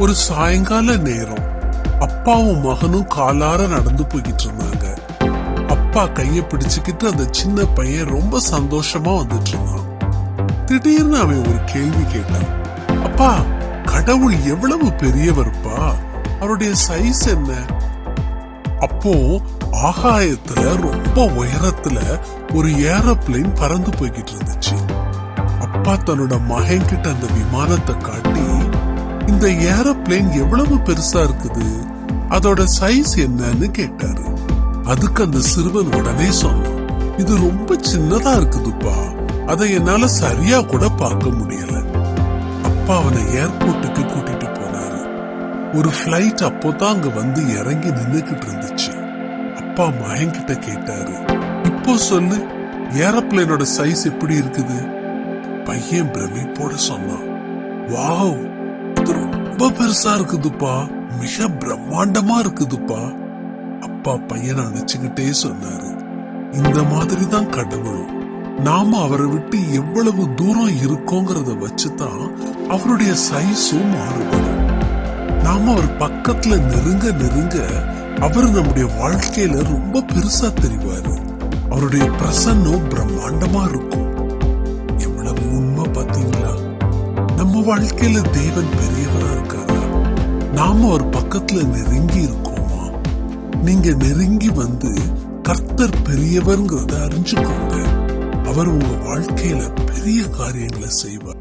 ஒரு சாயங்கால நேரம் அப்பாவும் மகனும் காலார நடந்து போய்கிட்டு இருந்தாங்க. அப்பா கைய பிடிச்சுக்கிட்டு அந்த சின்ன பையன் ரொம்ப சந்தோஷமா வந்துட்டு இருந்தான். திடீர்னு அவன் ஒரு கேள்வி கேட்டான். அப்பா, கடவுள் எவ்வளவு பெரியவர்ப்பா, அவருடைய சைஸ் என்ன? அப்போ ஆகாயத்துல ரொம்ப உயரத்துல ஒரு ஏரோப்ளேன் பறந்து போய்கிட்டு இருந்துச்சு. அப்பா தன்னோட மகன் கிட்ட அந்த விமானத்தை காட்டி, இந்த ஏரோப்ளேன் எவ்வளவு பெருசா இருக்குது, அதோட சைஸ் என்னன்னு கேட்டாரு. அதுக்கு அந்த சிறுவன் உடனே சொன்னான், இது ரொம்ப சின்னதா இருக்குதுப்பா, அதை என்னால சரியா கூட பார்க்க முடியல. அப்பா அவனை ஏர்போர்ட்டுக்கு கூட்டிட்டு போனாரு. ஒரு பிளைட் அப்போதான் அங்க வந்து இறங்கி நின்னுக்கிட்டு இருந்துச்சு. அப்பா மகன் கிட்ட கேட்டாரு, இப்போ சொல்லு, ஏரோப்ளேனோட சைஸ் எப்படி இருக்குது? பையன் பிரமிப்போட சொன்னான், வாவ், இது ரொம்ப பெருசா இருக்குதுப்பா, மிக பிரம்மாண்டமா இருக்குதுப்பா. அப்பா பையனை அணைச்சுக்கிட்டே சொன்னாரு, இந்த மாதிரிதான் கடவுளும். நாம அவரை விட்டு எவ்வளவு தூரம் இருக்கோங்கிறத வச்சுதான் அவருடைய சைஸும் மாறுபடும். நாம அவர் பக்கத்துல நெருங்க நெருங்க அவர் நம்முடைய வாழ்க்கையில ரொம்ப பெருசா தெரிவாரு. அவருடைய பிரசன்னம் பிரம்மாண்டமா இருக்கும். எவ்வளவு உண்மை பாத்தீங்களா? நம்ம வாழ்க்கையில தேவன் பெரியவரா இருக்காரா? நாம அவர் பக்கத்துல நெருங்கி இருக்கோமா? நீங்க நெருங்கி வந்து கர்த்தர் பெரியவர்ங்கிறத அறிஞ்சுக்கோங்க. அவர் உங்க வாழ்க்கையில பெரிய காரியங்களை செய்வார்.